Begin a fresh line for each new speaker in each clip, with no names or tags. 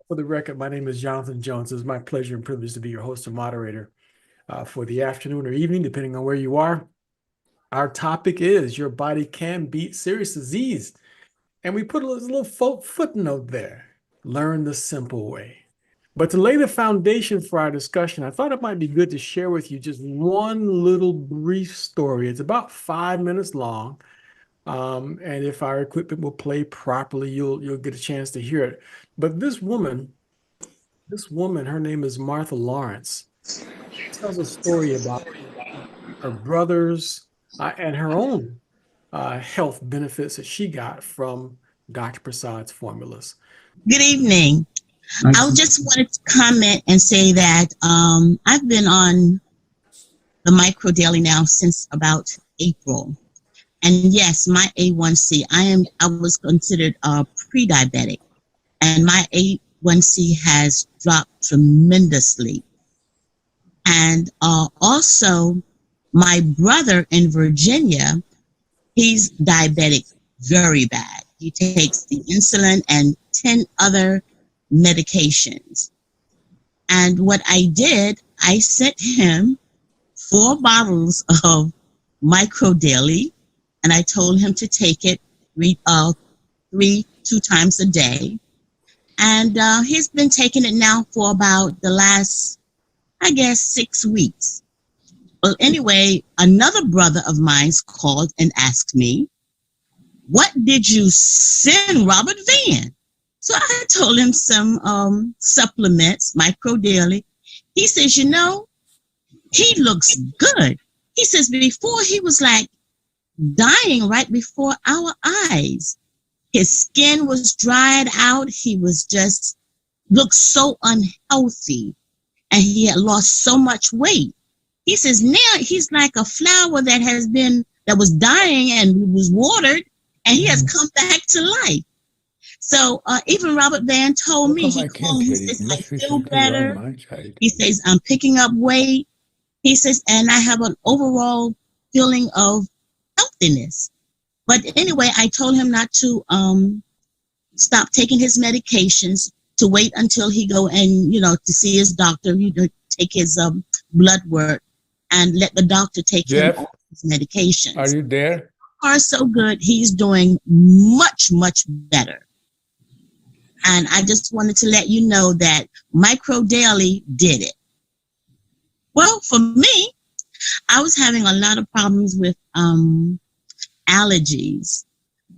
For the record, my name is Jonathan Jones. It's my pleasure and privilege to be your host and moderator for the afternoon or evening, depending on where you are. Our topic is your body can beat serious disease. And we put a little footnote there. Learn the simple way. But to lay the foundation for our discussion, I thought it might be good to share with you just one little brief story. It's about 5 minutes long. And if our equipment will play properly, you'll get a chance to hear it. But this woman, her name is Martha Lawrence, tells a story about her brothers and her own health benefits that she got from Dr. Prasad's formulas.
Good evening. I just wanted to comment and say that I've been on the Micro Daily now since about April. And yes, my A1C, I was considered pre-diabetic, and my A1C has dropped tremendously. And also, my brother in Virginia, he's diabetic very bad. He takes the insulin and 10 other medications. And what I did, I sent him 4 bottles of Micro Daily, and I told him to take it 2 times a day. And he's been taking it now for about the last, 6 weeks. Well, anyway, another brother of mine called and asked me, what did you send Robert Van? So I told him some supplements, Micro Daily. He says, he looks good. He says before he was like dying right before our eyes. His skin was dried out. He was just looked so unhealthy, and he had lost so much weight. He says now he's like a flower that was dying and was watered, and he has come back to life. So even Robert Van told me, he says, I feel better. He says, I'm picking up weight. He says, and I have an overall feeling of healthiness. But anyway, I told him not to stop taking his medications, to wait until he go and, to see his doctor, take his blood work, and let the doctor take him off his medications.
Are you there?
Are so good. He's doing much, much better. And I just wanted to let you know that Micro Daily did it. Well, for me, I was having a lot of problems with allergies.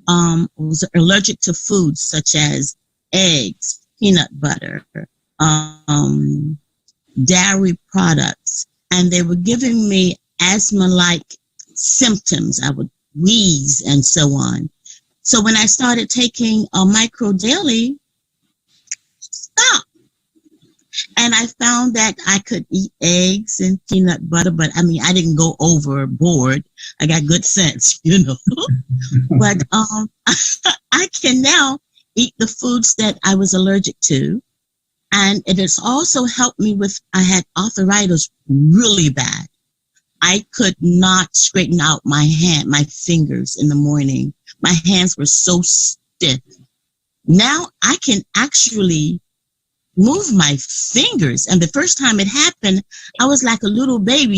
I was allergic to foods such as eggs, peanut butter, dairy products, and they were giving me asthma-like symptoms. I would wheeze and so on. So when I started taking a Micro Daily, stop. And I found that I could eat eggs and peanut butter, but I didn't go overboard. I got good sense, But I can now eat the foods that I was allergic to. And it has also helped me I had arthritis really bad. I could not straighten out my fingers in the morning. My hands were so stiff. Now I can actually move my fingers. And the first time it happened, I was like a little baby,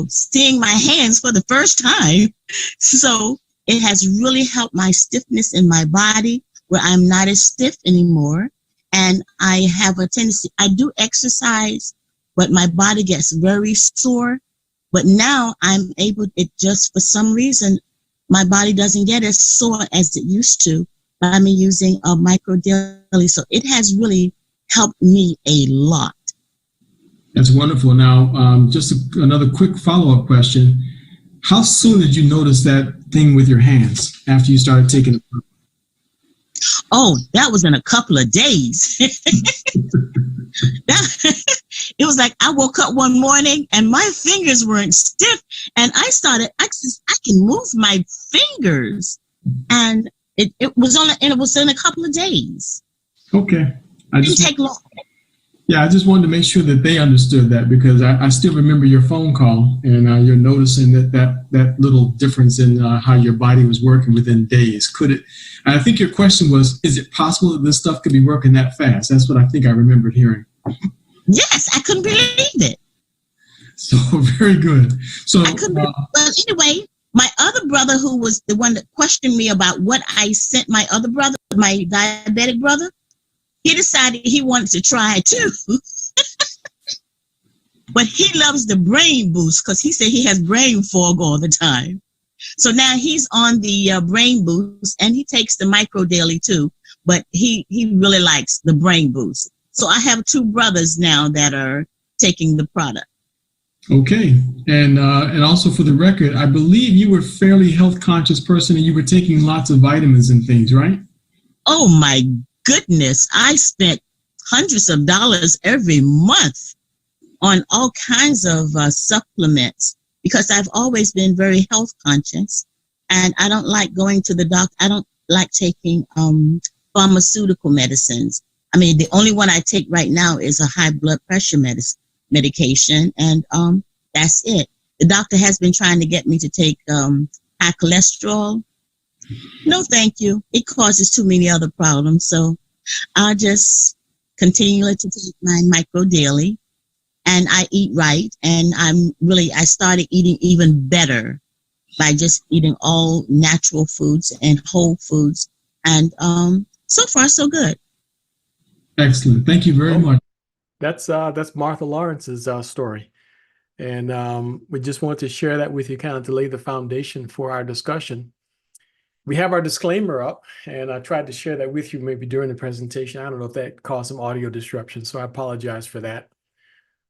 seeing my hands for the first time. So it has really helped my stiffness in my body, where I'm not as stiff anymore. And I have a tendency, I do exercise, but my body gets very sore. But now I'm able, for some reason, my body doesn't get as sore as it used to by me using a Micro Daily. So it has really helped me a lot.
That's wonderful. Now, just another quick follow-up question. How soon did you notice that thing with your hands after you started taking it?
Oh, that was in a couple of days. It was like I woke up one morning and my fingers weren't stiff, and I can move my fingers, and it was in a couple of days.
Okay.
It didn't take long.
Yeah, I just wanted to make sure that they understood that, because I still remember your phone call, and you're noticing that little difference in how your body was working within days. Could it? And I think your question was, is it possible that this stuff could be working that fast? That's what I think I remembered hearing.
Yes, I couldn't believe it.
So very good. So
well, anyway, my other brother, who was the one that questioned me about what I sent my other brother, my diabetic brother, he decided he wanted to try it too. But he loves the brain boost because he said he has brain fog all the time. So now he's on the brain boost, and he takes the micro daily too. But he really likes the brain boost. So I have two brothers now that are taking the product.
Okay, and also for the record, I believe you were a fairly health conscious person, and you were taking lots of vitamins and things, right?
Oh my goodness, I spent hundreds of dollars every month on all kinds of supplements because I've always been very health conscious, and I don't like going to the doctor. I don't like taking pharmaceutical medicines. I mean, the only one I take right now is a high blood pressure medication, and that's it. The doctor has been trying to get me to take high cholesterol. No, thank you. It causes too many other problems. So I'll just continue to take my micro daily, and I eat right. And I started eating even better by just eating all natural foods and whole foods. And so far, so good.
Excellent. Thank you very much.
That's Martha Lawrence's story. And we just wanted to share that with you, kind of to lay the foundation for our discussion. We have our disclaimer up, and I tried to share that with you maybe during the presentation. I don't know if that caused some audio disruption, so I apologize for that.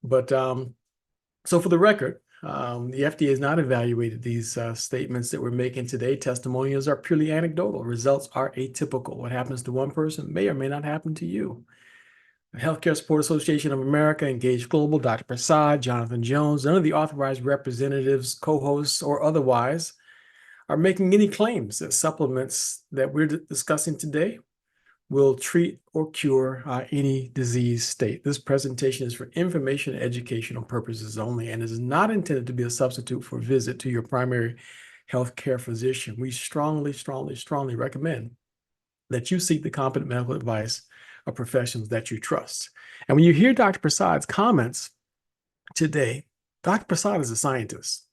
But so for the record, the FDA has not evaluated these statements that we're making today. Testimonials are purely anecdotal. Results are atypical. What happens to one person may or may not happen to you. The Healthcare Support Association of America, Engage Global, Dr. Prasad, Jonathan Jones, none of the authorized representatives, co-hosts, or otherwise are making any claims that supplements that we're discussing today will treat or cure any disease state. This presentation is for information and educational purposes only and is not intended to be a substitute for a visit to your primary healthcare physician. We strongly, strongly, strongly recommend that you seek the competent medical advice of professionals that you trust. And when you hear Dr. Prasad's comments today, Dr. Prasad is a scientist.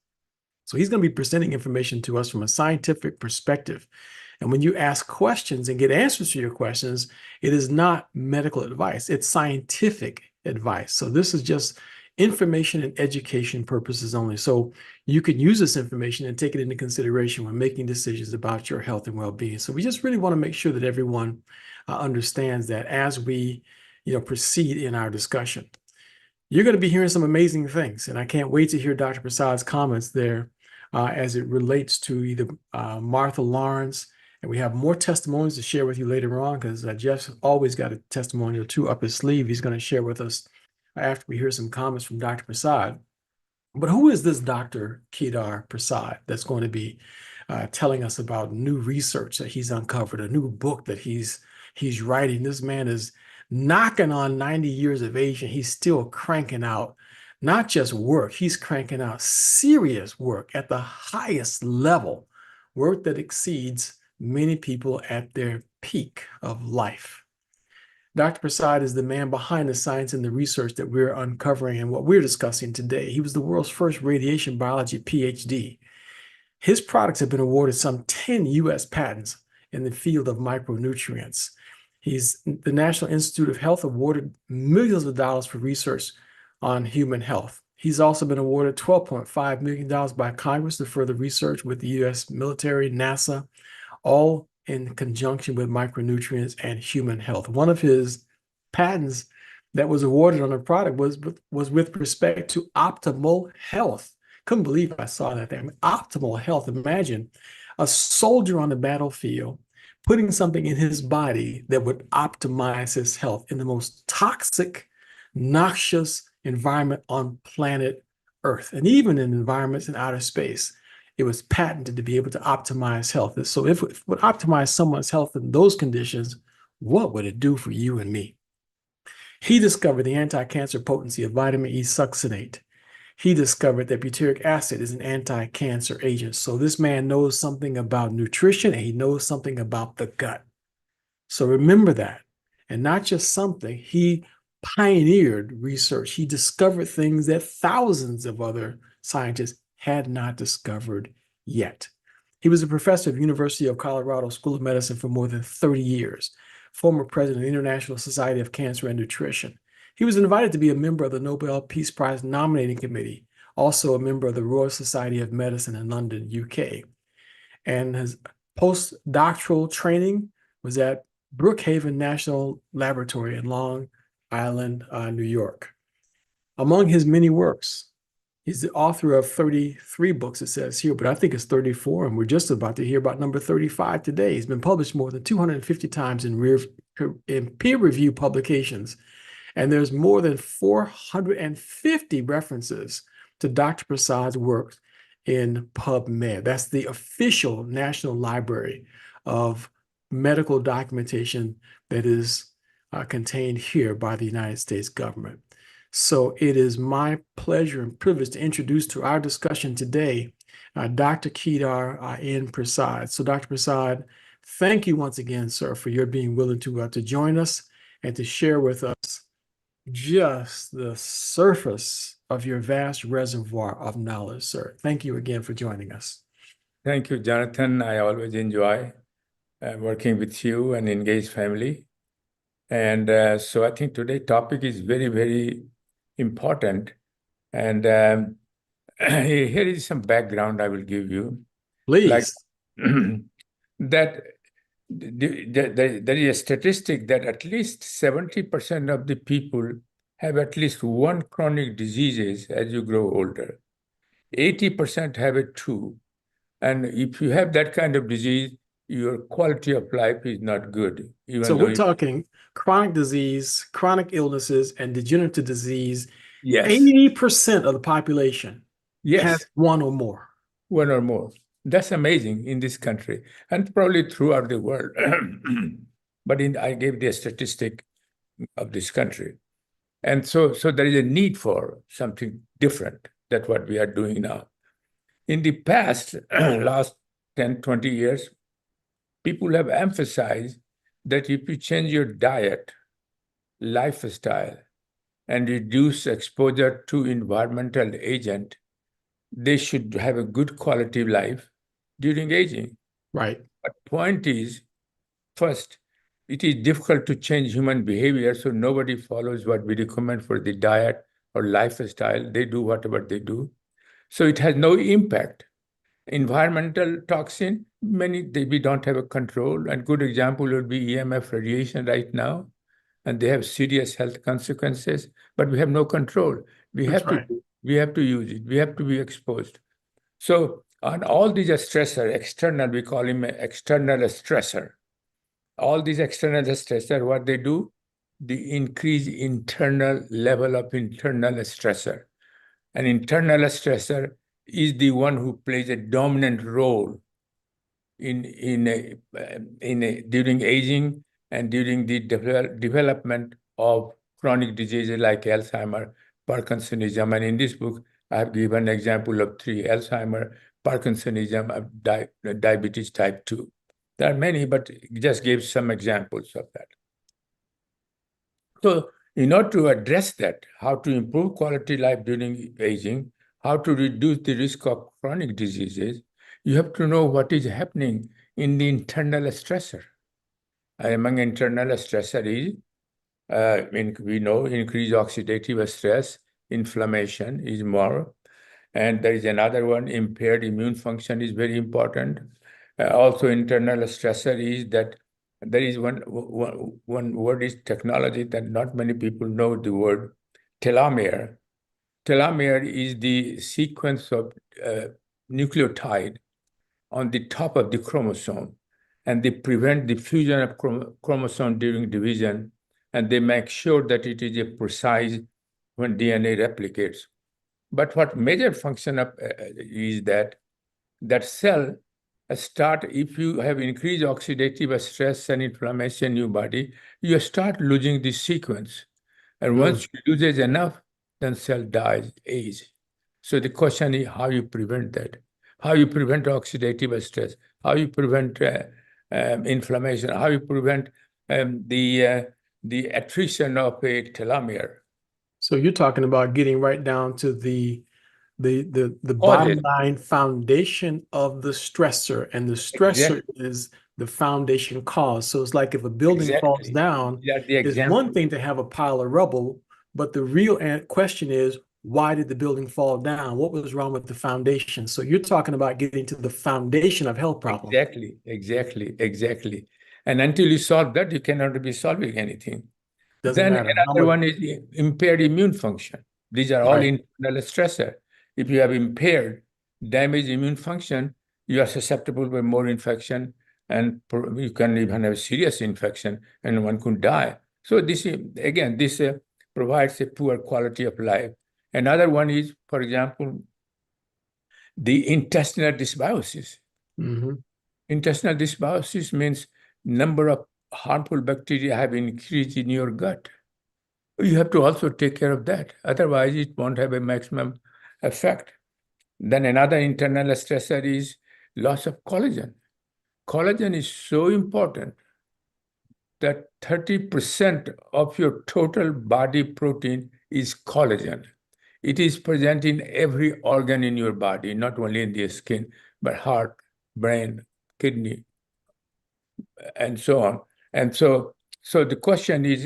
So he's going to be presenting information to us from a scientific perspective. And when you ask questions and get answers to your questions, it is not medical advice. It's scientific advice. So this is just information and education purposes only. So you can use this information and take it into consideration when making decisions about your health and well-being. So we just really want to make sure that everyone understands that as we proceed in our discussion. You're going to be hearing some amazing things, and I can't wait to hear Dr. Prasad's comments there as it relates to either Martha Lawrence, and we have more testimonies to share with you later on because Jeff's always got a testimonial or two up his sleeve he's going to share with us after we hear some comments from Dr. Prasad. But who is this Dr. Kedar Prasad that's going to be telling us about new research that he's uncovered, a new book that he's writing? This man is knocking on 90 years of age, and he's still cranking out not just work, he's cranking out serious work at the highest level, work that exceeds many people at their peak of life. Dr. Prasad is the man behind the science and the research that we're uncovering and what we're discussing today. He was the world's first radiation biology PhD. His products have been awarded some 10 U.S. patents in the field of micronutrients. The National Institute of Health awarded millions of dollars for research on human health. He's also been awarded $12.5 million by Congress to further research with the U.S. military, NASA, all in conjunction with micronutrients and human health. One of his patents that was awarded on a product was with respect to optimal health. Couldn't believe I saw that there. I mean, optimal health. Imagine a soldier on the battlefield putting something in his body that would optimize his health in the most toxic, noxious environment on planet Earth, and even in environments in outer space. It was patented to be able to optimize health. So if it would optimize someone's health in those conditions, what would it do for you and me? He discovered the anti-cancer potency of vitamin E succinate. He discovered that butyric acid is an anti-cancer agent. So this man knows something about nutrition and he knows something about the gut. So remember that. And not just something, he pioneered research. He discovered things that thousands of other scientists had not discovered yet. He was a professor of University of Colorado School of Medicine for more than 30 years, former president of the International Society of Cancer and Nutrition. He was invited to be a member of the Nobel Peace Prize nominating committee, also a member of the Royal Society of Medicine in London, UK. And his postdoctoral training was at Brookhaven National Laboratory in Long Island, New York. Among his many works, he's the author of 33 books, it says here, but I think it's 34, and we're just about to hear about number 35 today. He's been published more than 250 times in peer-reviewed publications, and there's more than 450 references to Dr. Prasad's work in PubMed. That's the official National Library of medical documentation that is contained here by the United States government. So it is my pleasure and privilege to introduce to our discussion today Dr. Kedar N. Prasad. So Dr. Prasad, thank you once again, sir, for your being willing to join us and to share with us just the surface of your vast reservoir of knowledge, sir. Thank you again for joining us.
Thank you, Jonathan. I always enjoy working with you and Engaged Family. And so I think today's topic is very, very important. And here is some background I will give you.
Please.
Like that there is a statistic that at least 70% of the people have at least one chronic diseases as you grow older. 80% have it too. And if you have that kind of disease, your quality of life is not good.
So we're talking chronic disease, chronic illnesses, and degenerative disease.
Yes.
80% of the population has one or more.
One or more. That's amazing in this country and probably throughout the world. But I gave the statistic of this country. And so there is a need for something different. That's what we are doing now. In the past, last 10, 20 years, people have emphasized that if you change your diet, lifestyle, and reduce exposure to environmental agent, they should have a good quality of life during aging.
Right.
But point is, first, it is difficult to change human behavior, so nobody follows what we recommend for the diet or lifestyle. They do whatever they do. So it has no impact. Environmental toxin, we don't have a control. And good example would be EMF radiation right now. And they have serious health consequences, but we have no control. We have to use it. We have to be exposed. So on all these stressors, external, we call him an external stressor. All these external stressors, what they do, they increase internal level of internal stressor. An internal stressor is the one who plays a dominant role during aging and during the development of chronic diseases like Alzheimer, Parkinsonism. And in this book, I have given an example of 3: Alzheimer, Parkinsonism, diabetes type 2. There are many, but just gave some examples of that. So in order to address that, how to improve quality life during aging, how to reduce the risk of chronic diseases, you have to know what is happening in the internal stressor. Among internal stressor is, we know increased oxidative stress, inflammation is more. And there is another one, impaired immune function is very important. Also internal stressor is that there is one word is technology that not many people know the word telomere. Telomere is the sequence of nucleotide on the top of the chromosome, and they prevent the fusion of chromosome during division, and they make sure that it is a precise when DNA replicates. But what major function of is that cell start, if you have increased oxidative stress and inflammation in your body, you start losing this sequence. And once you lose enough, then cell dies, age. So the question is how you prevent that, how you prevent oxidative stress, how you prevent inflammation, how you prevent the attrition of a telomere.
So you're talking about getting right down to the
Causes.
bottom line foundation of the stressor, and the stressor is the foundation cause. So it's like if a building falls down, it's one thing to have a pile of rubble, but the real question is, why did the building fall down? What was wrong with the foundation? So you're talking about getting to the foundation of health problems.
Exactly. And until you solve that, you cannot be solving anything.
Doesn't matter.
Another one is impaired immune function. These are all internal stressors. If you have impaired, damaged immune function, you are susceptible to more infection, and you can even have serious infection, and one could die. So this provides a poor quality of life. Another one is, for example, the intestinal dysbiosis. Intestinal dysbiosis means number of harmful bacteria have increased in your gut. You have to also take care of that. Otherwise, it won't have a maximum effect. Then another internal stressor is loss of collagen. Collagen is so important that 30% of your total body protein is collagen. It is present in every organ in your body, not only in the skin, but heart, brain, kidney, and so on. And so the question is,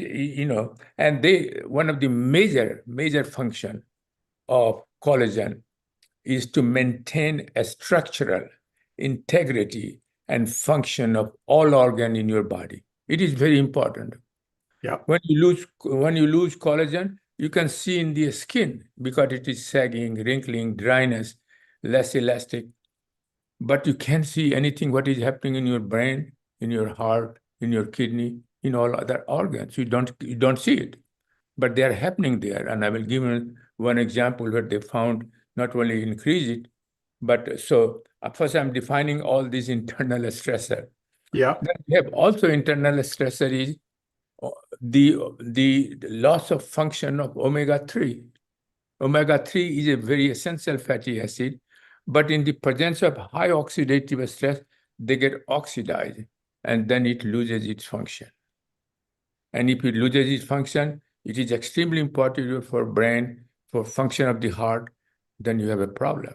and one of the major function of collagen is to maintain a structural integrity and function of all organ in your body. It is very important.
Yeah.
When you lose collagen, you can see in the skin because it is sagging, wrinkling, dryness, less elastic. But you can't see anything what is happening in your brain, in your heart, in your kidney, in all other organs. You don't see it, but they are happening there. And I will give you one example where they found not only increase it, but so first I'm defining all these internal stressors.
Yeah.
Then we have also internal stressor is the loss of function of omega-3. Omega-3 is a very essential fatty acid, but in the presence of high oxidative stress, they get oxidized, and then it loses its function. And if it loses its function, it is extremely important for brain, for function of the heart, then you have a problem.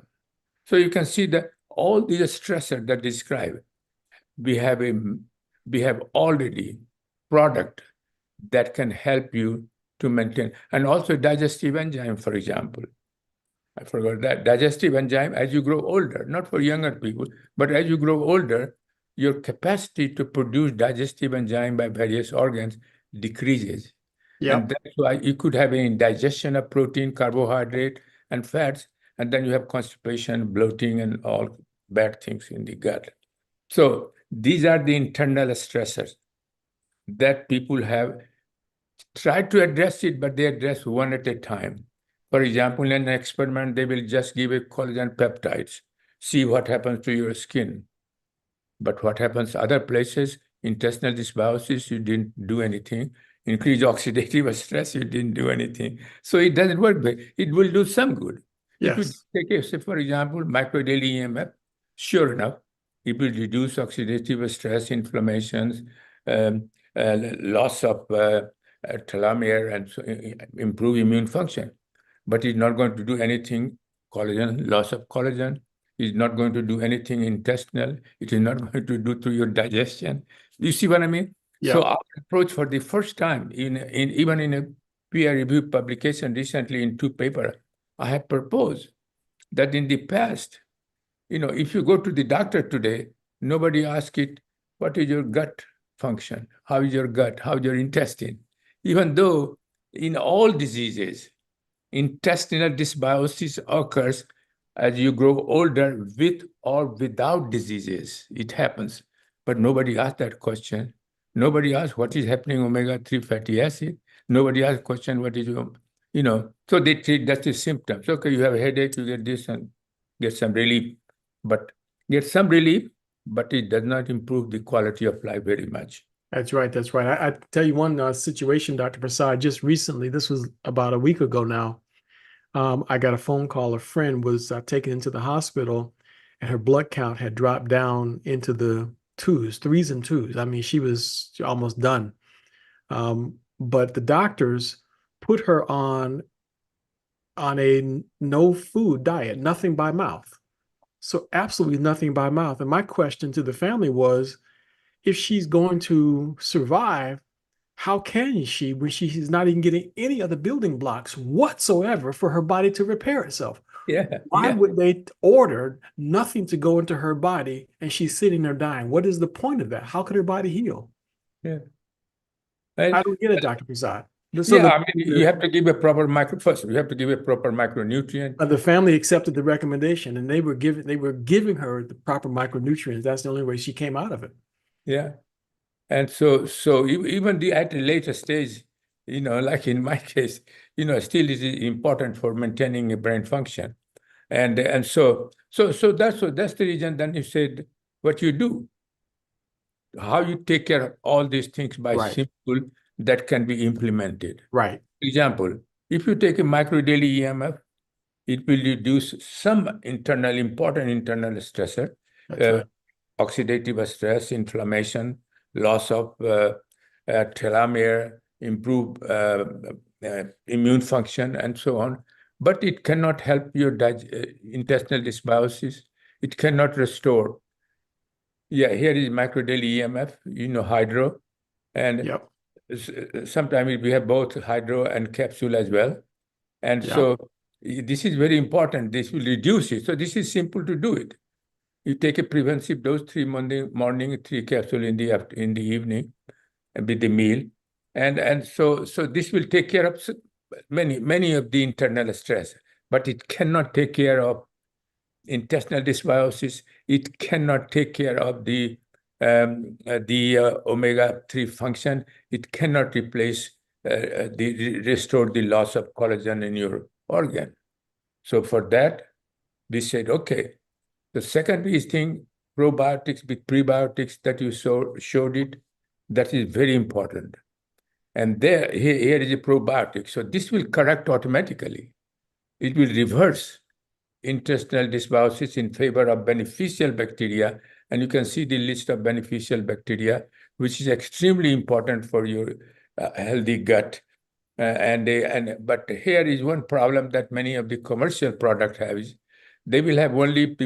So you can see that all these stressors that describe, we have already product that can help you to maintain, and also digestive enzyme, for example. I forgot that. Digestive enzyme, as you grow older, not for younger people, but as you grow older, your capacity to produce digestive enzyme by various organs decreases.
Yeah.
And that's why you could have an indigestion of protein, carbohydrate, and fats, and then you have constipation, bloating, and all bad things in the gut. So these are the internal stressors that people have tried to address it, but they address one at a time. For example, in an experiment, they will just give a collagen peptides, see what happens to your skin. But what happens other places, intestinal dysbiosis, you didn't do anything. Increased oxidative stress, you didn't do anything. So it doesn't work. It will do some good.
Yes.
If you take, say, for example, microdaily EMF, sure enough, it will reduce oxidative stress, inflammations, loss of telomere, and so improve immune function. But it's not going to do anything collagen, loss of collagen. It's not going to do anything intestinal. It is not going to do to your digestion. You see what I mean?
Yeah.
So our approach for the first time, even in a peer-reviewed publication recently in 2 papers, I have proposed that in the past, if you go to the doctor today, nobody asks it, what is your gut function? How is your gut? How is your intestine? Even though in all diseases, intestinal dysbiosis occurs as you grow older with or without diseases. It happens. But nobody asked that question. Nobody asked what is happening omega-3 fatty acid. Nobody asked question what is, so they treat that's the symptoms. Okay, you have a headache, you get this and get some relief. But it does not improve the quality of life very much.
That's right. That's right. I tell you one situation, Dr. Prasad, just recently, this was about a week ago now. I got a phone call. A friend was taken into the hospital and her blood count had dropped down into the threes and twos. I mean, she was almost done. But the doctors put her on a no food diet, nothing by mouth. So absolutely nothing by mouth. And my question to the family was, if she's going to survive, how can she when she's not even getting any of the building blocks whatsoever for her body to repair itself?
Yeah,
Why
yeah,
would they order nothing to go into her body and she's sitting there dying? What is the point of that? How could her body heal?
yeah.
I
And
don't get it, Dr. Prasad. So
yeah, I mean, you have to give a proper first, you have to give a proper micronutrient.
the family accepted the recommendation and they were giving her the proper micronutrients. That's the only way she came out of it.
Yeah. And so even at the later stage, like in my case, still is important for maintaining a brain function. And so that's the reason then you said what you do, how you take care of all these things by
Right.
simple that can be implemented.
Right.
Example, if you take a micro daily EMF, it will reduce some important internal stressor,
That's right.
oxidative stress, inflammation, loss of telomere, improve immune function, and so on. But it cannot help your intestinal dysbiosis. It cannot restore. Yeah, here is micro daily EMF, hydro. And
Yep.
sometimes we have both hydro and capsule as well. And
Yep.
so this is very important. This will reduce it. So this is simple to do it. You take a preventive dose, 3 morning, 3 capsule in the evening with the meal. And so this will take care of many of the internal stress, but it cannot take care of intestinal dysbiosis. It cannot take care of the omega-3 function. It cannot replace restore the loss of collagen in your organ. So for that, we said, okay, the secondary thing, probiotics with prebiotics that you showed it, that is very important. And here is a probiotic. So this will correct automatically. It will reverse intestinal dysbiosis in favor of beneficial bacteria. And you can see the list of beneficial bacteria, which is extremely important for your healthy gut. But here is one problem that many of the commercial products have is they will have only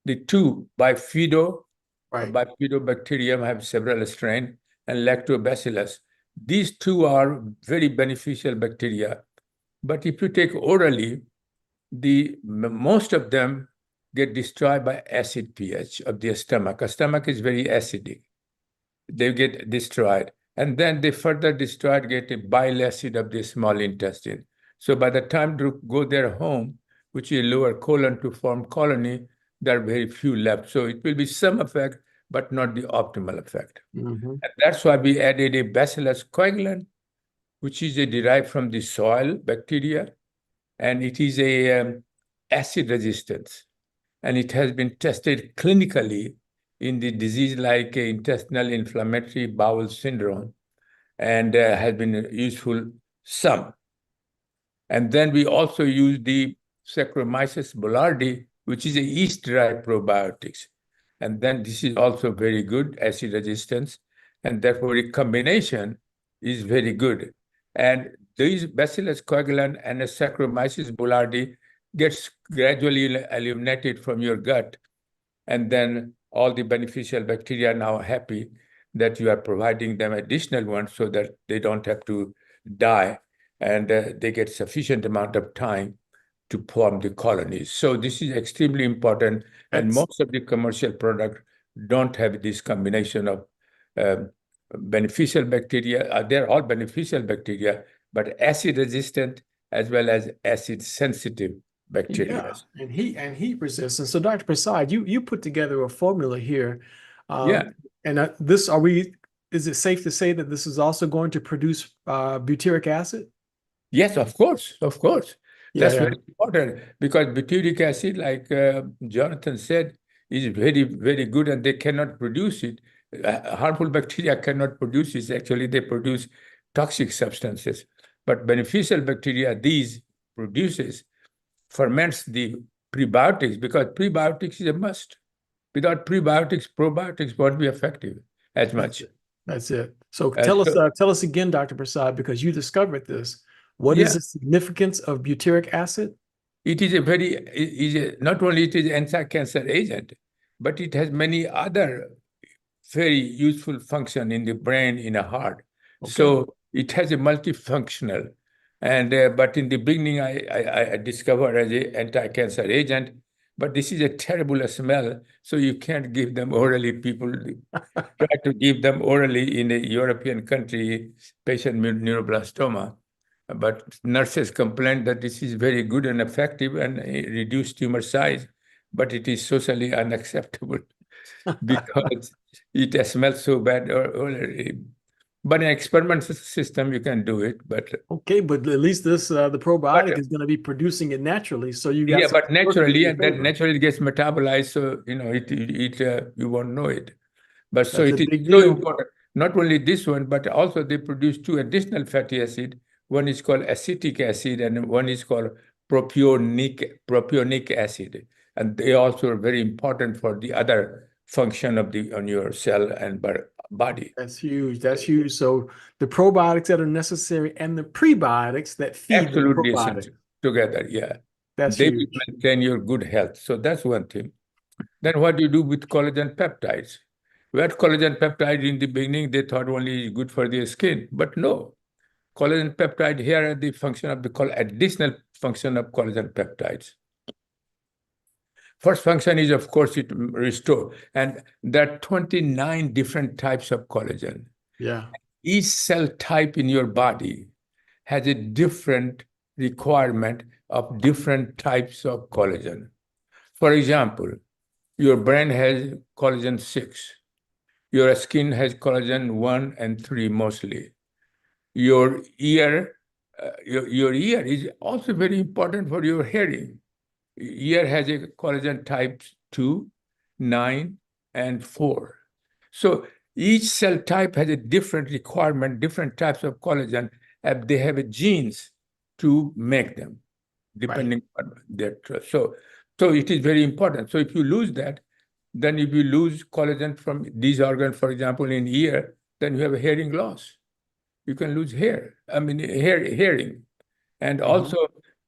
the two bifido,
Right.
bifidobacterium have several strains, and lactobacillus. These two are very beneficial bacteria. But if you take orally, most of them get destroyed by acid pH of the stomach. A stomach is very acidic. They get destroyed. And then they further destroyed, get a bile acid of the small intestine. So by the time to go their home, which is lower colon to form colony, there are very few left. So it will be some effect, but not the optimal effect.
Mm-hmm.
And that's why we added a Bacillus coagulant, which is derived from the soil bacteria, and it is a acid resistance. And it has been tested clinically in the disease like intestinal inflammatory bowel syndrome, and has been useful some. And then we also use the Saccharomyces boulardii, which is a yeast-derived probiotics. And then this is also very good acid resistance, and therefore a combination is very good. And these Bacillus coagulant and a Saccharomyces boulardii gets gradually eliminated from your gut, and then all the beneficial bacteria are now happy that you are providing them additional ones so that they don't have to die, and they get sufficient amount of time to form the colonies. So this is extremely important, and most of the commercial products don't have this combination of beneficial bacteria. They're all beneficial bacteria, but acid resistant as well as acid sensitive bacteria.
Yeah, and heat resistance. So Dr. Prasad, you put together a formula here.
Yeah.
And is it safe to say that this is also going to produce butyric acid?
Yes, of course. That's
Yeah.
very important, because butyric acid, like Jonathan said, is very, very good, and they cannot produce it. Harmful bacteria cannot produce this. Actually, they produce toxic substances. But beneficial bacteria, these produces, ferments the prebiotics, because prebiotics is a must. Without prebiotics, probiotics won't be effective as much.
That's it. So
So,
tell us again, Dr. Prasad, because you discovered this. What is
yeah,
the significance of butyric acid?
it is not only it is anti-cancer agent, but it has many other very useful function in the brain, in the heart.
Okay.
So it has a multifunctional. And but in the beginning, I discovered as an anti-cancer agent, but this is a terrible smell, so you can't give them orally. People try to give them orally in a European country, patient with neuroblastoma. But nurses complain that this is very good and effective and reduce tumor size, but it is socially unacceptable because it smells so bad already. But in experiment system, you can do it. But
Okay, but at least this the probiotic
But-
is going to be producing it naturally, so you got
yeah, but
something working in
naturally,
your
and that
favor.
naturally gets metabolized, so you won't know it. But so
That's
it
a
is
big
so
deal.
important. Not only this one, but also they produce two additional fatty acid. One is called acetic acid, and one is called propionic acid, and they also are very important for the other function of on your cell and body.
That's huge. That's huge. So the probiotics that are necessary and the prebiotics that feed the
Absolutely
probiotics.
essential together. Yeah,
That's
they will
huge.
maintain your good health. So that's one thing. Then what do you do with collagen peptides? We had collagen peptide in the beginning, they thought only good for the skin, but no. Collagen peptide, here are the function of the additional function of collagen peptides. First function is, of course, it restore. And there are 29 different types of collagen.
Yeah.
Each cell type in your body has a different requirement of different types of collagen. For example, your brain has collagen 6. Your skin has collagen 1 and 3 mostly. Your ear, your ear is also very important for your hearing. Ear has a collagen type 2, 9, and 4. So each cell type has a different requirement, different types of collagen, and they have genes to make them, depending on their trust. So it is very important. So if you lose that, then if you lose collagen from these organs, for example, in ear, then you have a hearing loss. You can lose hearing. And also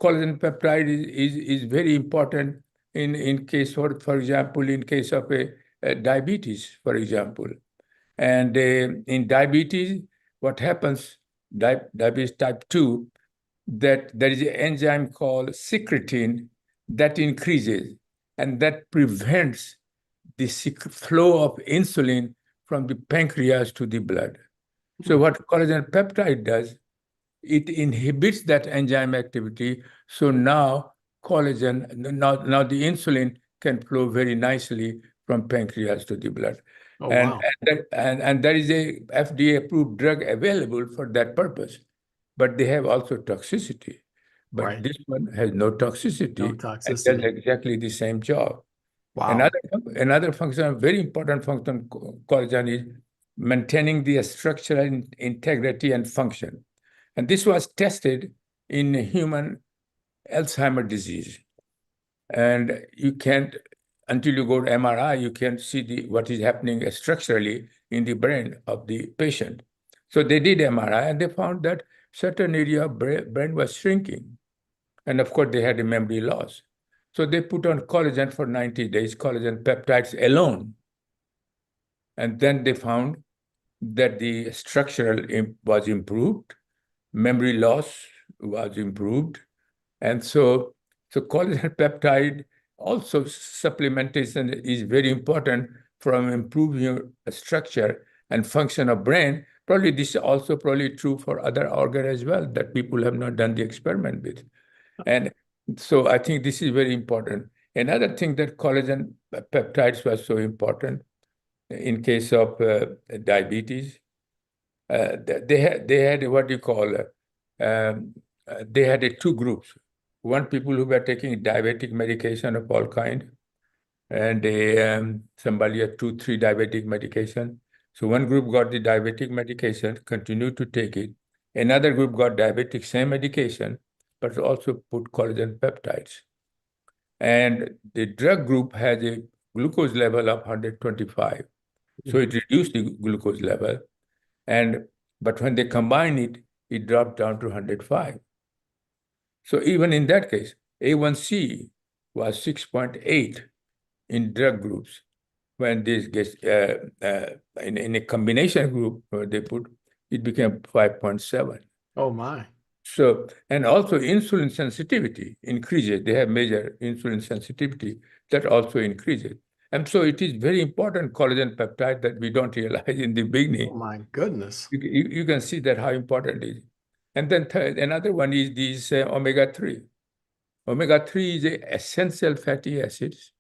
collagen peptide is very important in case, for example, in case of a diabetes, for example. And in diabetes, what happens, diabetes type 2, that there is an enzyme called secretin that increases, and that prevents the flow of insulin from the pancreas to the blood. So what collagen peptide does, it inhibits that enzyme activity. So now now the insulin can flow very nicely from pancreas to the blood.
Oh,
and,
wow.
and there is a FDA approved drug available for that purpose, but they have also toxicity. But
Right.
this one has no toxicity.
No
And
toxicity.
does exactly the same job.
Wow.
Another function, very important function, collagen is maintaining the structural integrity and function. And this was tested in human Alzheimer's disease. And you can't, until you go to MRI, you can't see what is happening structurally in the brain of the patient. So they did MRI and they found that certain area of brain was shrinking. And of course, they had a memory loss. So they put on collagen for 90 days, collagen peptides alone. And then they found that the structural was improved, memory loss was improved. And so collagen peptide also supplementation is very important from improving your structure and function of brain. Probably this is also probably true for other organs as well that people have not done the experiment with. And so I think this is very important. Another thing that collagen peptides was so important in case of diabetes, they had what you call, they had two groups. One, people who were taking diabetic medication of all kind, and somebody had 2, 3 diabetic medication. So one group got the diabetic medication, continued to take it. Another group got diabetic, same medication, but also put collagen peptides. And the drug group has a glucose level of 125. So it reduced the glucose level. But when they combine it, it dropped down to 105. So even in that case, A1C was 6.8 in drug groups. When this gets in a combination group where they put, it became 5.7.
Oh my.
So, and also insulin sensitivity increases. They have measured insulin sensitivity, that also increases. And so it is very important collagen peptide that we don't realize in the beginning.
Oh my goodness.
You can see that how important it is. And then another one is these omega-3. Omega-3 is a essential fatty acids.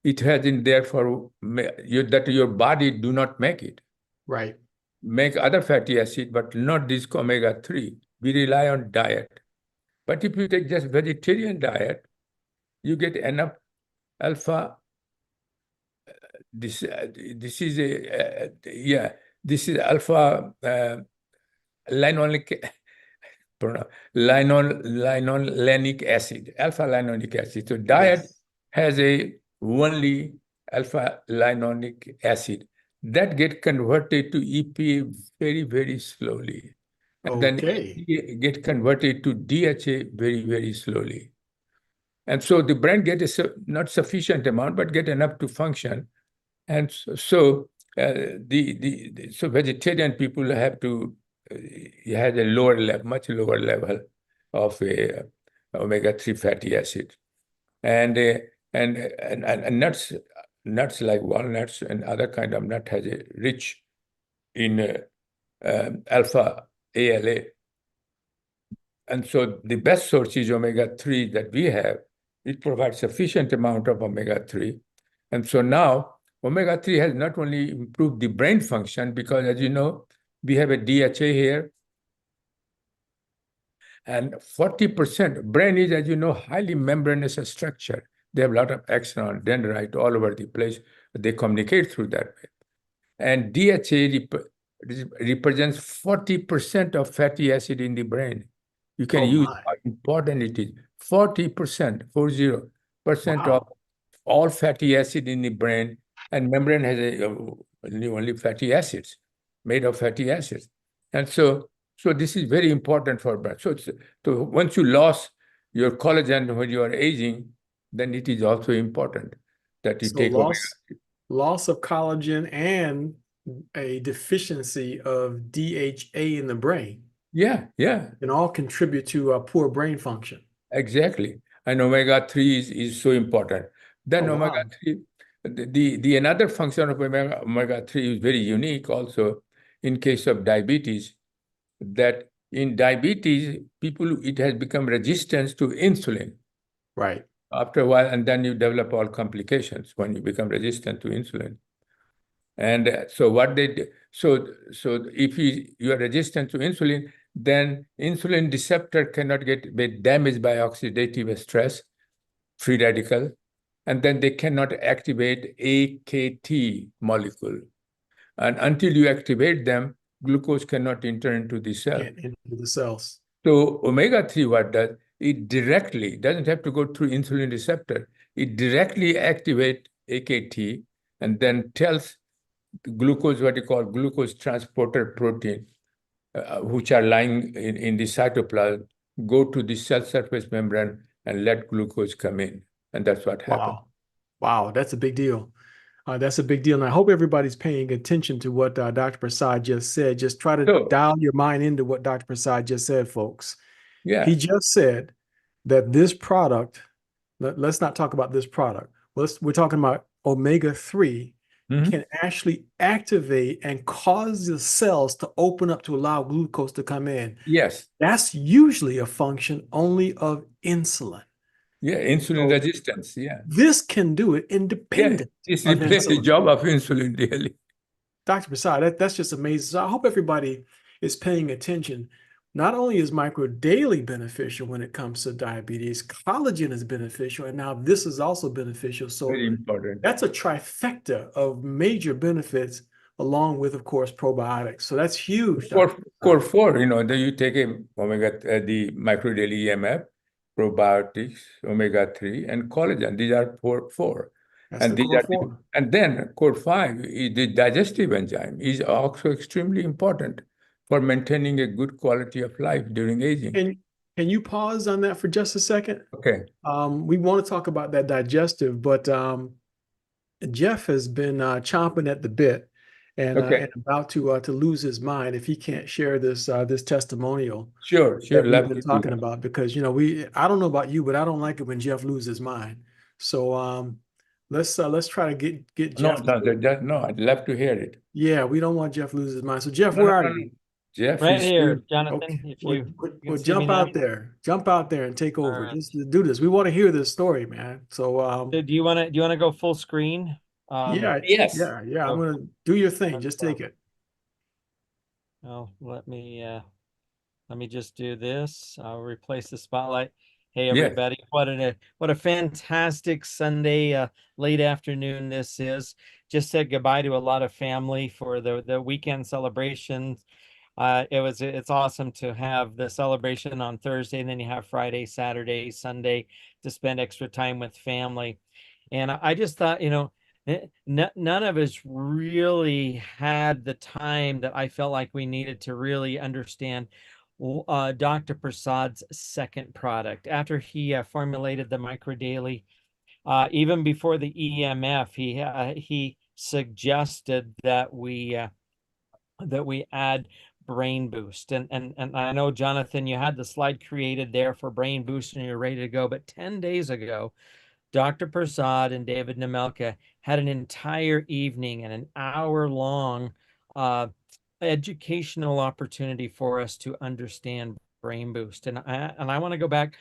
It has in there for that your body do not make it.
Right.
Make other fatty acid, but not this omega-3. We rely on diet. But if you take just vegetarian diet, you get enough alpha. This is this is alpha linolenic acid, alpha linolenic acid. So diet has only alpha linolenic acid that get converted to EPA very, very slowly. And then get converted to DHA very, very slowly. And so the brain gets not sufficient amount, but get enough to function. And so vegetarian people have to have a lower level, much lower level of omega-3 fatty acid. And nuts like walnuts and other kind of nut has a rich in alpha ALA. And so the best source is omega-3 that we have. It provides sufficient amount of omega-3. And so now omega-3 has not only improved the brain function, because as you know, we have a DHA here. And 40%, brain is, as you know, highly membranous structure. They have a lot of axon, dendrite all over the place. They communicate through that way. And DHA represents 40% of fatty acid in the brain. You can use how important it is. 40%, 40% of all fatty acid in the brain, and membrane has only fatty acids, made of fatty acids. And so this is very important for brain. So once you lost your collagen when you are aging, then it is also important that you take
loss of collagen and a deficiency of DHA in the brain.
Yeah.
Can all contribute to poor brain function.
Exactly. And omega-3 is so important. Then omega-3, the another function of omega-3 is very unique also in case of diabetes, that in diabetes, it has become resistant to insulin.
Right.
After a while, and then you develop all complications when you become resistant to insulin. And so what they do, so if you are resistant to insulin, then insulin receptor cannot get damaged by oxidative stress, free radical, and then they cannot activate AKT molecule. And until you activate them, glucose cannot enter into the cell.
Into the cells.
So omega-3, what does? It directly, doesn't have to go through insulin receptor. It directly activates AKT and then tells the glucose, what you call glucose transporter protein, which are lying in the cytoplasm, go to the cell surface membrane and let glucose come in. And that's what happens.
Wow, that's a big deal. That's a big deal. And I hope everybody's paying attention to what Dr. Prasad just said. Just try to dial your mind into what Dr. Prasad just said, folks.
Yeah.
He just said that this product, let's not talk about this product. We're talking about omega-3 can actually activate and cause the cells to open up to allow glucose to come in.
Yes.
That's usually a function only of insulin.
Yeah, insulin resistance. Yeah.
This can do it independent.
Yeah, it's replace the job of insulin, really.
Dr. Prasad, that's just amazing. So I hope everybody is paying attention. Not only is micro daily beneficial when it comes to diabetes, collagen is beneficial, and now this is also beneficial. So
very important.
That's a trifecta of major benefits along with, of course, probiotics. So that's huge, Dr.
Core 4, then you take the micro daily EMF, probiotics, omega-3, and collagen. These are four.
That's
And
the
these
core
are
4.
and then core 5 is the digestive enzyme is also extremely important for maintaining a good quality of life during aging.
Can you pause on that for just a second?
Okay.
We want to talk about that digestive, but Jeff has been chomping at the bit and about to lose his mind if he can't share this testimonial
Sure.
that we've
Love
been
to do
talking
that.
about, because I don't know about you, but I don't like it when Jeff loses his mind. So let's try to get
No,
Jeff.
no, I'd love to hear it.
Yeah, we don't want Jeff to lose his mind. So Jeff,
No,
where
no,
are
no,
you?
no. Jeff
Right
is
here,
still
Jonathan.
Okay.
If you
Well,
can see me
jump
now.
out there and take over.
right.
Just do this. We want to hear this story, man. So
Do you want to go full screen?
yeah,
Yes.
yeah. I'm
So-
gonna do your thing. Just take it.
Oh, let me just do this. I'll replace the spotlight. Hey
Yes.
everybody, what a fantastic Sunday late afternoon this is. Just said goodbye to a lot of family for the weekend celebrations. It's awesome to have the celebration on Thursday, and then you have Friday, Saturday, Sunday to spend extra time with family. And I just thought, none of us really had the time that I felt like we needed to really understand Dr. Prasad's second product. After he formulated the Micro Daily, even before the EMF, he suggested that we add Brain Boost. And I know, Jonathan, you had the slide created there for Brain Boost and you're ready to go. But 10 days ago, Dr. Prasad and David Nemelka had an entire evening and an hour-long educational opportunity for us to understand Brain Boost. And I want to go back.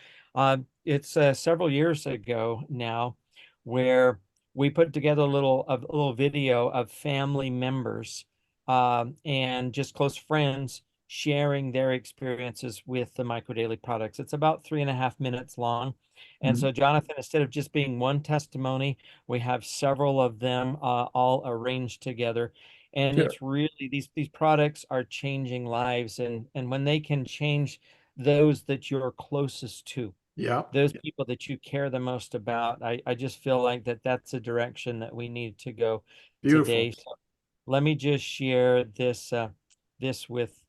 It's several years ago now, where we put together a little video of family members and just close friends sharing their experiences with the Micro Daily products. It's about 3.5 minutes long. And so, Jonathan, instead of just being one testimony, we have several of them all arranged together. And
Sure.
it's really, these products are changing lives. And when they can change those that you're closest to,
Yeah.
those people that you care the most about, I just feel like that's a direction that we need to go today.
Beautiful.
So let me just share this with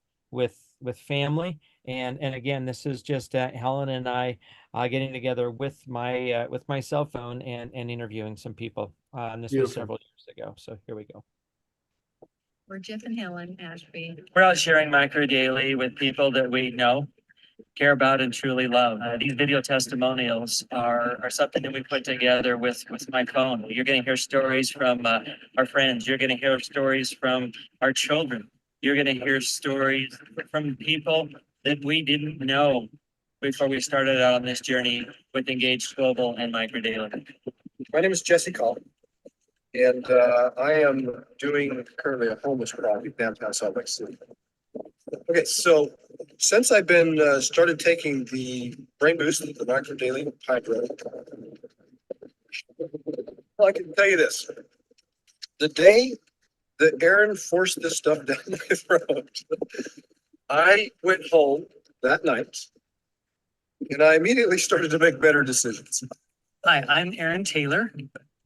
family. And again, this is just Helen and I getting together with my cell phone and interviewing some people. And this was
Beautiful.
several years ago. So here we go.
We're Jeff and Helen Ashby.
We're out sharing Micro Daily with people that we know, care about, and truly love. These video testimonials are something that we put together with my phone. You're going to hear stories from our friends. You're going to hear stories from our children. You're going to hear stories from people that we didn't know before we started out on this journey with Engaged Global and Micro Daily.
My name is Jesse Call, and I am doing currently a homeless project downtown Salt Lake City. Okay, so since I've been started taking the Brain Boost, the Micro Daily Hydro, well, I can tell you this: the day that Aaron forced this stuff down my throat, I went home that night, and I immediately started to make better decisions.
Hi, I'm Aaron Taylor,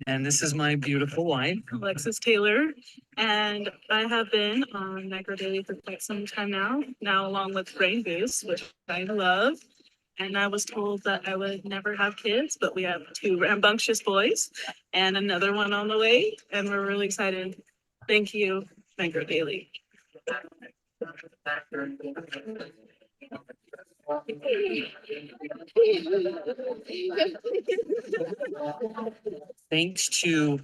and this is my beautiful wife.
Alexis Taylor, and I have been on Micro Daily for quite some time now along with Brain Boost, which I love. And I was told that I would never have kids, but we have 2 rambunctious boys and another one on the way, and we're really excited. Thank you, Micro Daily.
Thanks to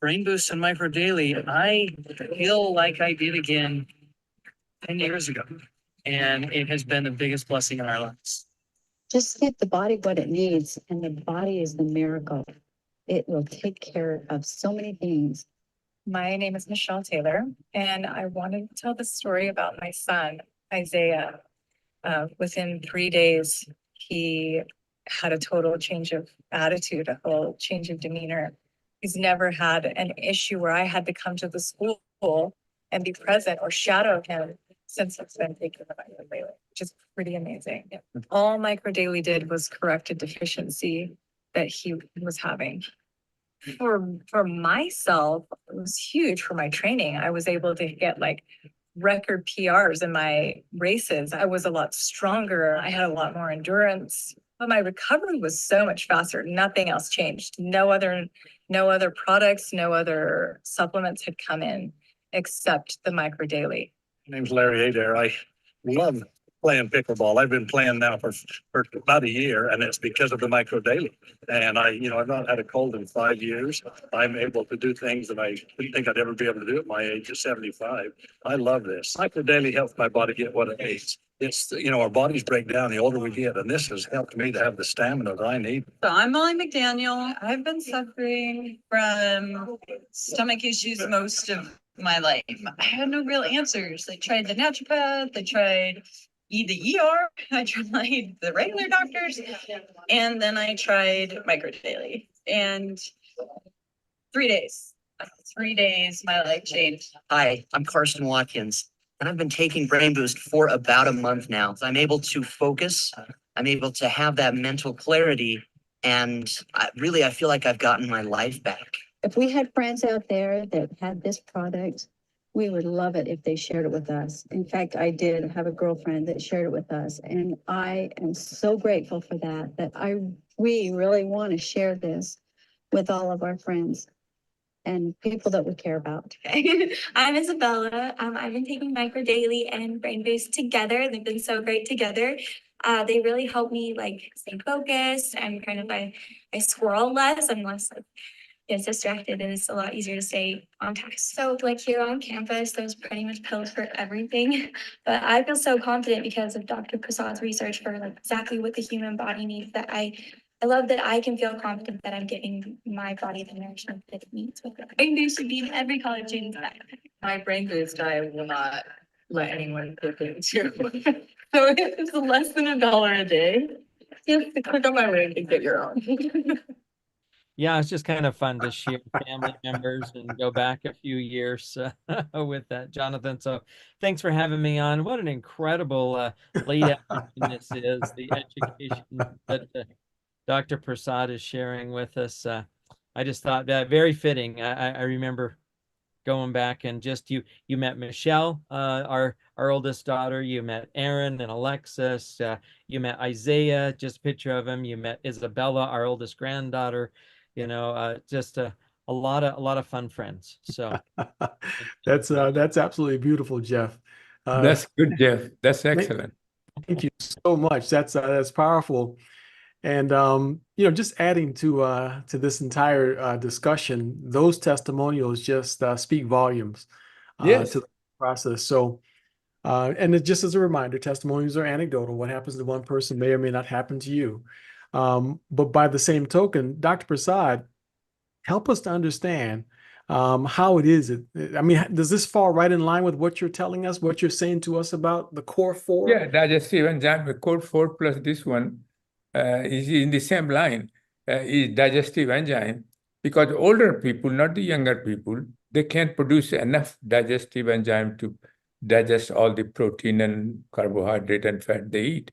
Brain Boost and Micro Daily, I feel like I did again 10 years ago. And it has been the biggest blessing in our lives.
Just give the body what it needs, and the body is the miracle. It will take care of so many things.
My name is Michelle Taylor, and I wanted to tell the story about my son, Isaiah. Within 3 days, he had a total change of attitude, a whole change of demeanor. He's never had an issue where I had to come to the school and be present or shadow him since it's been taking the micro daily, which is pretty amazing. All micro daily did was correct a deficiency that he was having. For myself, it was huge for my training. I was able to get like record PRs in my races. I was a lot stronger. I had a lot more endurance. But my recovery was so much faster. Nothing else changed. No other products, no other supplements had come in except the micro daily.
My name's Larry Adair. I love playing pickleball. I've been playing now for about a year, and it's because of the micro daily. And I've not had a cold in 5 years. I'm able to do things that I didn't think I'd ever be able to do at my age of 75. I love this. Micro daily helps my body get what it needs. It's, our bodies break down the older we get, and this has helped me to have the stamina that I need.
So I'm Molly McDaniel. I've been suffering from stomach issues most of my life. I had no real answers. I tried the naturopath, I tried the ER, I tried the regular doctors, and then I tried micro daily. And 3 days, my life changed.
Hi, I'm Carson Watkins, and I've been taking Brain Boost for about a month now. I'm able to focus, I'm able to have that mental clarity, and I feel like I've gotten my life back.
If we had friends out there that had this product, we would love it if they shared it with us. In fact, I did have a girlfriend that shared it with us, and I am so grateful for that, we really want to share this with all of our friends and people that we care about.
I'm Isabella. I've been taking Micro Daily and Brain Boost together. They've been so great together. They really help me stay focused and I squirrel less. I'm less distracted, and it's a lot easier to stay on task. So here on campus, there's pretty much pills for everything. But I feel so confident because of Dr. Prasad's research for exactly what the human body needs, that I love that I can feel confident that I'm giving my body the nourishment that it needs. Brain Boost should be in every college student's bag.
My Brain Boost, I will not let anyone click into. So it's less than $1 a day. Just click on my link and get your own.
Yeah, it's just kind of fun to share family members and go back a few years with that, Jonathan. So thanks for having me on. What an incredible late afternoon this is, the education that Dr. Prasad is sharing with us. I just thought that very fitting. I remember going back and just you met Michelle, our oldest daughter. You met Aaron and Alexis. You met Isaiah, just a picture of him. You met Isabella, our oldest granddaughter. Just a lot of fun friends. So
that's absolutely beautiful, Jeff.
That's good, Jeff. That's excellent.
Thank you so much. That's powerful. And just adding to this entire discussion, those testimonials just speak volumes
Yes.
to the process. So, and it just as a reminder, testimonials are anecdotal. What happens to one person may or may not happen to you. But by the same token, Dr. Prasad, help us to understand how it is. Does this fall right in line with what you're telling us, what you're saying to us about the core four?
Yeah, digestive enzyme, the core 4 plus this one is in the same line, is digestive enzyme, because older people, not the younger people, they can't produce enough digestive enzyme to digest all the protein and carbohydrate and fat they eat.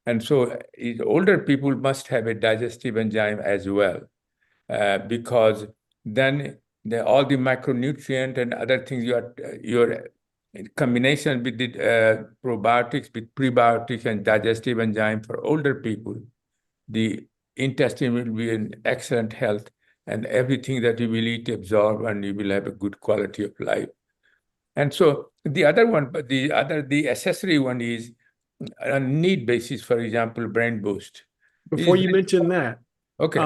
And so older people must have a digestive enzyme as well, because then all the micronutrient and other things, your combination with the probiotics, with prebiotics and digestive enzyme for older people, the intestine will be in excellent health, and everything that you will eat absorb, and you will have a good quality of life. And so the other one, but the accessory one is on need basis, for example, Brain Boost.
Before you mention that,
okay,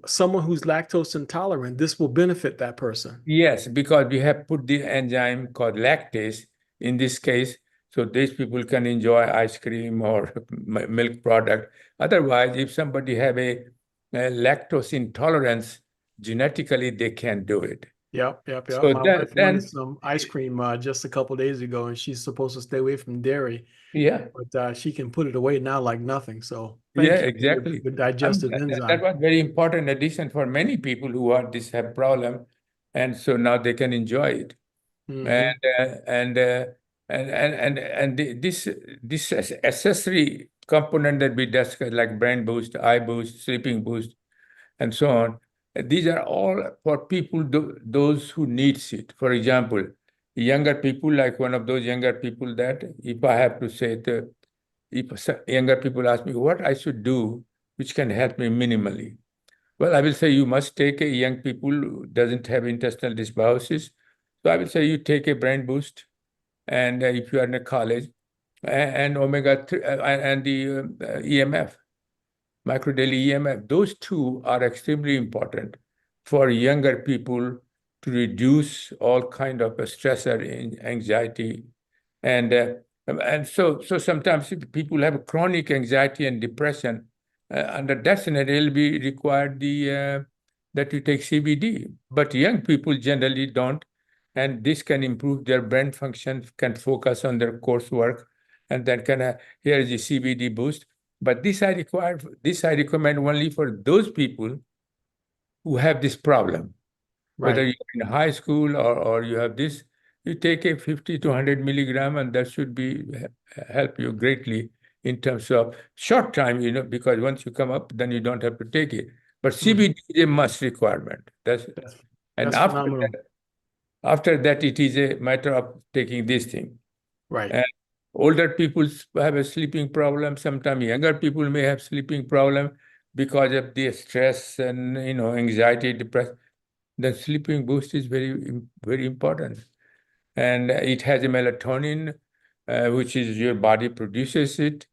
someone who's lactose intolerant, this will benefit that person.
Yes, because we have put the enzyme called lactase in this case, so these people can enjoy ice cream or milk product. Otherwise, if somebody have a lactose intolerance, genetically they can't do it.
Yep.
So
My wife wanted some ice cream just a couple of days ago, and she's supposed to stay away from dairy.
Yeah,
but she can put it away now like nothing. So
yeah, exactly.
The digestive enzyme.
That was very important addition for many people who have problem, and so now they can enjoy it.
Mhm.
This accessory component that we discussed, like brain boost, eye boost, sleeping boost, and so on, these are all for people, those who needs it. For example, younger people, like one of those younger people that, if I have to say, if younger people ask me what I should do, which can help me minimally, well, I will say you must take a young people who doesn't have intestinal dysbiosis. So I will say you take a brain boost, and if you are in a college, and omega-3 and the EMF, micro daily EMF, those two are extremely important for younger people to reduce all kind of stressor in anxiety. And so sometimes if people have chronic anxiety and depression, under that scenario, it'll be required that you take CBD. But young people generally don't, and this can improve their brain function, can focus on their coursework, and then here is the CBD boost. But this I recommend only for those people who have this problem. Whether
Right.
you're in high school or you have this, you take a 50 to 100 milligram, and that should be help you greatly in terms of short time, because once you come up, then you don't have to take it. But CBD is a must requirement. And
That's phenomenal.
after that, it is a matter of taking this thing.
Right.
And older people have a sleeping problem. Sometimes younger people may have sleeping problem because of the stress and anxiety, depression. The sleeping boost is very, very important. And it has a melatonin, which is your body produces it.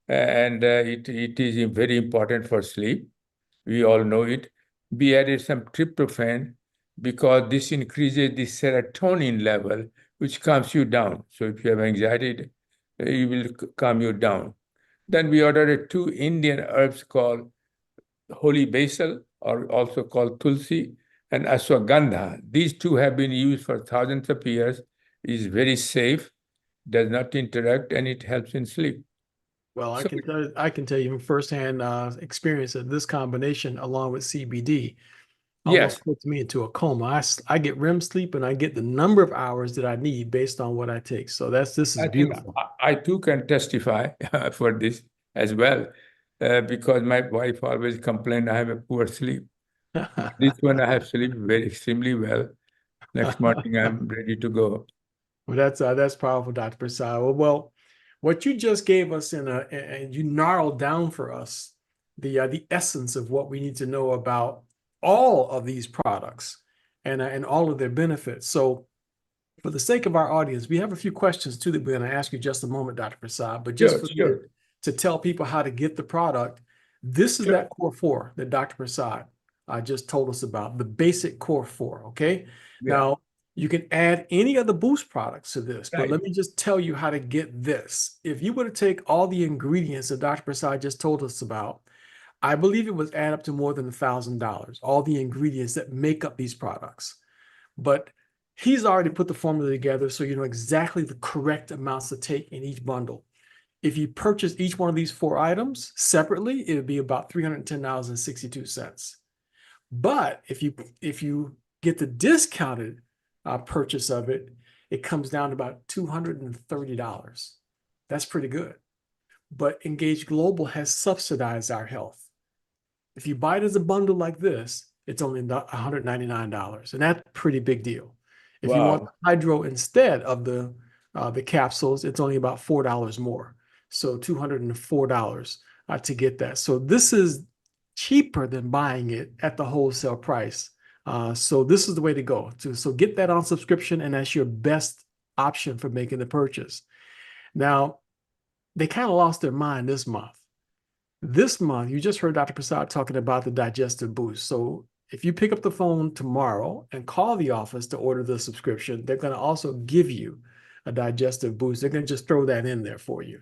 And it is very important for sleep. We all know it. We added some tryptophan because this increases the serotonin level, which calms you down. So if you have anxiety, it will calm you down. Then we ordered 2 Indian herbs called holy basil, or also called tulsi, and ashwagandha. These two have been used for thousands of years, is very safe, does not interact, and it helps in sleep.
Well,
So,
I can tell you from firsthand experience that this combination, along with CBD, almost
yes,
puts me into a coma. I get REM sleep, and I get the number of hours that I need based on what I take. So this is
I think
beautiful.
I too can testify for this as well, because my wife always complained I have a poor sleep. This one I have slept very extremely well. Next morning I'm ready to go.
Well, that's powerful, Dr. Prasad. Well, what you just gave us and you narrowed down for us the essence of what we need to know about all of these products and all of their benefits. So, for the sake of our audience, we have a few questions too that we're going to ask you just a moment, Dr. Prasad. But just for
Sure.
to tell people how to get the product, this is
Sure.
that core 4 that Dr. Prasad just told us about, the basic core 4. Okay.
Yeah.
Now, you can add any of the boost products to this, but
Right.
let me just tell you how to get this. If you were to take all the ingredients that Dr. Prasad just told us about, I believe it would add up to more than $1,000, all the ingredients that make up these products. But he's already put the formula together so you know exactly the correct amounts to take in each bundle. If you purchase each one of these 4 items separately, it would be about $310.62. But if you get the discounted purchase of it, it comes down to about $230. That's pretty good. But Engage Global has subsidized our health. If you buy it as a bundle like this, it's only $199, and that's a pretty big deal. If you want
Wow.
hydro instead of the capsules, it's only about $4 more. So $204 to get that. So this is cheaper than buying it at the wholesale price. So this is the way to go. So get that on subscription, and that's your best option for making the purchase. Now, they kind of lost their mind this month. This month, you just heard Dr. Prasad talking about the digestive boost. So if you pick up the phone tomorrow and call the office to order the subscription, they're going to also give you a digestive boost. They're going to just throw that in there for you.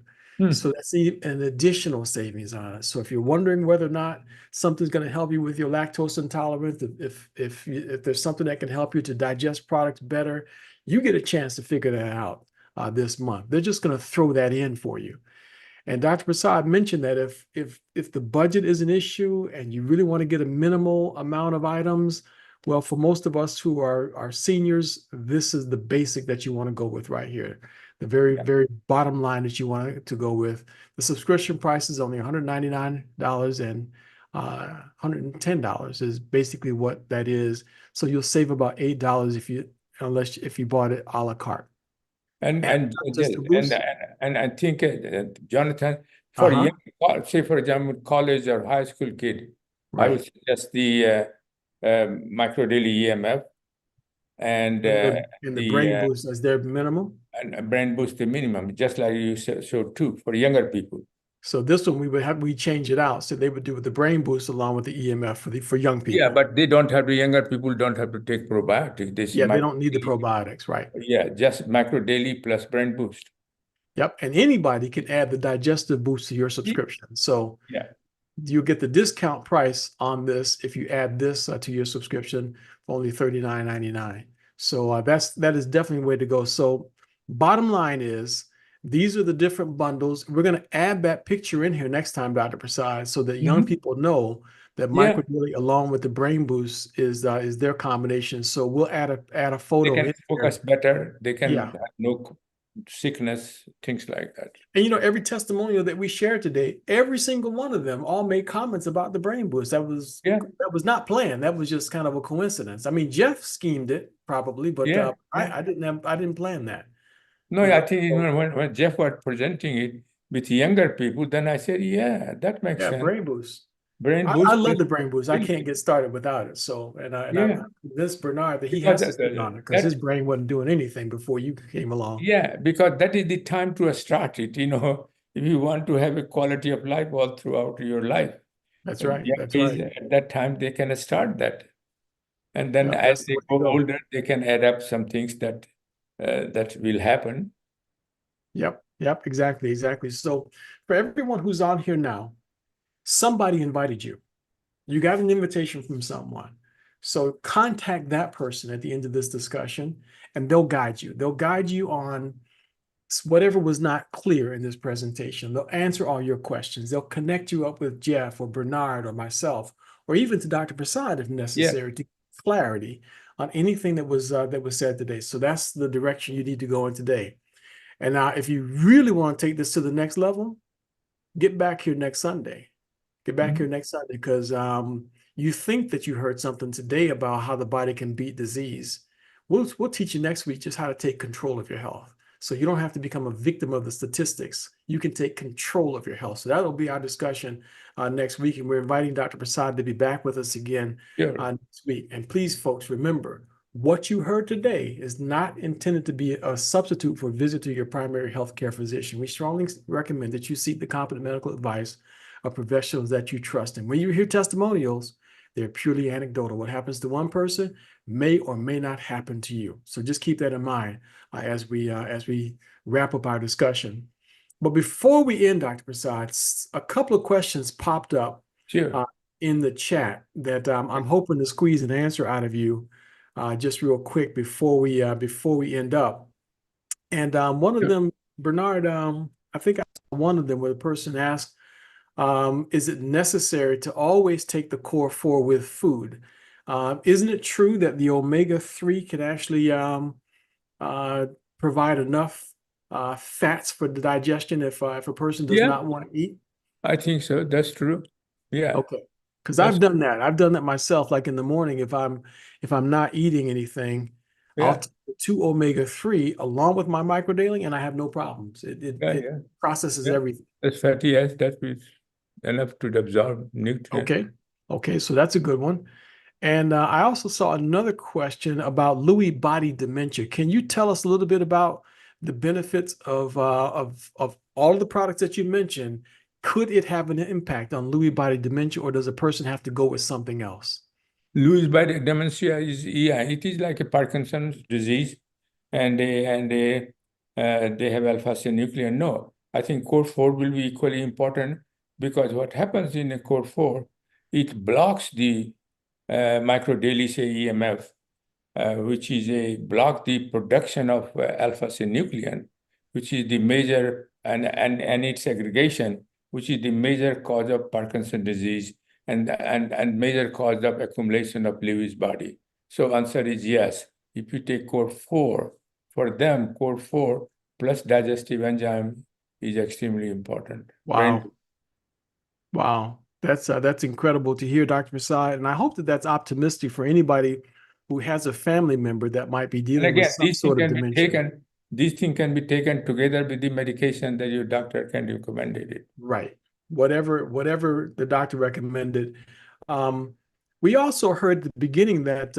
So that's an additional savings on it. So if you're wondering whether or not something's going to help you with your lactose intolerance, if there's something that can help you to digest products better, you get a chance to figure that out this month. They're just going to throw that in for you. And Dr. Prasad mentioned that if the budget is an issue and you really want to get a minimal amount of items, Well, for most of us who are seniors, this is the basic that you want to go with right here. The very, very bottom line that you want to go with. The subscription price is only $199 and $110 is basically what that is. So you'll save about $8 if you bought it a la carte.
And I think Jonathan, for young, say for example, college or high school kid, I would suggest the micro daily EMF and
the brain boost as their minimum.
And brain boost the minimum, just like you showed too for younger people.
So this one we change it out. So they would do with the brain boost along with the EMF for young people.
Yeah, but they don't have, the younger people don't have to take probiotics.
They don't need the probiotics, right?
Yeah, just micro daily plus brain boost.
Yep, and anybody can add the digestive boost to your subscription. So you get the discount price on this if you add this to your subscription for only $39.99. So that is definitely a way to go. So bottom line is, these are the different bundles. We're going to add that picture in here next time, Dr. Prasad, so that young people know that micro daily along with the brain boost is their combination. So we'll add a photo.
They can focus better. They can have no sickness, things like that.
And every testimonial that we shared today, every single one of them all made comments about the brain boost. That was not planned. That was just kind of a coincidence. I mean, Jeff schemed it probably, but I didn't plan that.
No, I think when Jeff was presenting it with younger people, then I said, that makes sense.
Brain boost.
Brain boost.
I love the brain boost. I can't get started without it. So, I convinced Bernard that he has to speak on it because his brain wasn't doing anything before you came along.
Yeah, because that is the time to start it. If you want to have a quality of life all throughout your life.
That's right.
At that time, they can start that. And then as they go older, they can add up some things that will happen.
Yep, exactly. So for everyone who's on here now, somebody invited you. You got an invitation from someone. So contact that person at the end of this discussion and they'll guide you. They'll guide you on whatever was not clear in this presentation. They'll answer all your questions. They'll connect you up with Jeff or Bernard or myself, or even to Dr. Prasad if necessary to get clarity on anything that was said today. So that's the direction you need to go in today. And now if you really want to take this to the next level, get back here next Sunday. Get back here next Sunday because you think that you heard something today about how the body can beat disease. We'll teach you next week just how to take control of your health. So you don't have to become a victim of the statistics. You can take control of your health. So that'll be our discussion next week. And we're inviting Dr. Prasad to be back with us again next week. And please, folks, remember, what you heard today is not intended to be a substitute for a visit to your primary healthcare physician. We strongly recommend that you seek the competent medical advice of professionals that you trust. And when you hear testimonials, they're purely anecdotal. What happens to one person may or may not happen to you. So just keep that in mind as we wrap up our discussion. But before we end, Dr. Prasad, a couple of questions popped up in the chat that I'm hoping to squeeze an answer out of you just real quick before we end up. And one of them, Bernard, I think I saw one of them where the person asked, is it necessary to always take the core 4 with food? Isn't it true that the omega-3 can actually provide enough fats for the digestion if a person does not want to eat?
I think so. That's true. Yeah.
Okay. Because I've done that. I've done that myself. Like in the morning, if I'm not eating anything, I'll take 2 omega-3 along with my microdaily, and I have no problems. It processes everything.
That's fatty acid. That is enough to absorb nutrients.
Okay. So that's a good one. And I also saw another question about Lewy body dementia. Can you tell us a little bit about the benefits of all of the products that you mentioned? Could it have an impact on Lewy body dementia, or does a person have to go with something else?
Lewy body dementia is it is like a Parkinson's disease, and they have alpha-synuclein. No, I think core 4 will be equally important because what happens in a core 4, it blocks the microdaily EMF, which is block the production of alpha-synuclein, which is the major and its aggregation, which is the major cause of Parkinson's disease and major cause of accumulation of Lewy's body. So answer is yes. If you take core 4, for them, core 4 plus digestive enzyme is extremely important.
Wow. Wow. That's incredible to hear, Dr. Prasad. And I hope that that's optimistic for anybody who has a family member that might be
And
dealing
again,
with some sort of dementia.
These things can be taken together with the medication that your doctor can recommend it.
Right. Whatever the doctor recommended. We also heard at the beginning that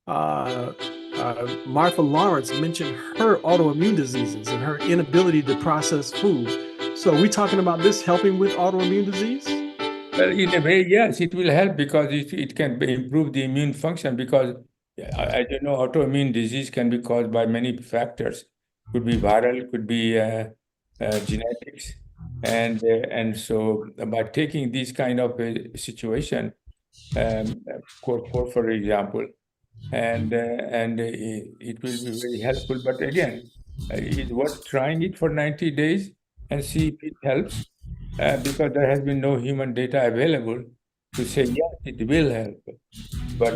Martha Lawrence mentioned her autoimmune diseases and her inability to process food. So are we talking about this helping with autoimmune disease?
Well, in a way, yes, it will help because it can improve the immune function because, as you know, autoimmune disease can be caused by many factors. Could be viral, could be genetics. And so by taking this kind of a situation, core 4, for example, and it will be very helpful. But again, it's worth trying it for 90 days and see if it helps, because there has been no human data available to say, yes, it will help, but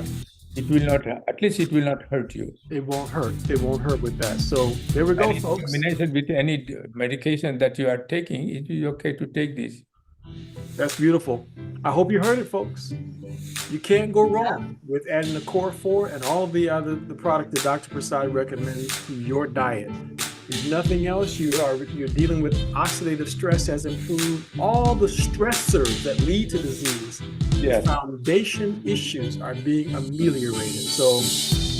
it will not, at least it will not hurt you.
It won't hurt. It won't hurt with that. So there we go,
And in
folks.
combination with any medication that you are taking, it is okay to take this.
That's beautiful. I hope you heard it, folks. You can't go wrong with adding the core 4 and all the product that Dr. Prasad recommends to your diet. If nothing else, you're dealing with oxidative stress has improved. All the stressors that lead to disease,
yes.
Foundation issues are being ameliorated. So,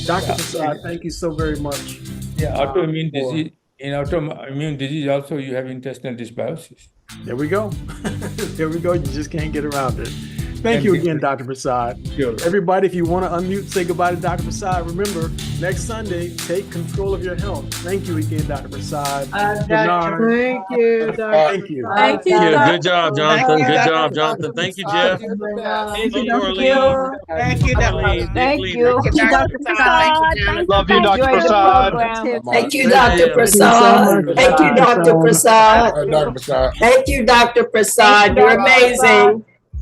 Dr. Prasad, thank you so very much.
Yeah, autoimmune disease. In autoimmune disease, also you have intestinal dysbiosis.
There we go. There we go. You just can't get around it. Thank you again, Dr. Prasad.
Sure.
Everybody, if you want to unmute, say goodbye to Dr. Prasad. Remember, next Sunday, take control of your health. Thank you again, Dr. Prasad.
Thank you, Dr.
Thank you.
Thank you.
Good job, Jonathan. Good job, Jonathan. Thank you, Jeff.
Thank
you, Orlean.
Thank you, Dr.
Thank
you, Dr. Prasad.
Love you, Dr. Prasad.
Thank you, Dr. Prasad.
Thank you, Dr. Prasad. Thank you, Dr. Prasad. You're amazing.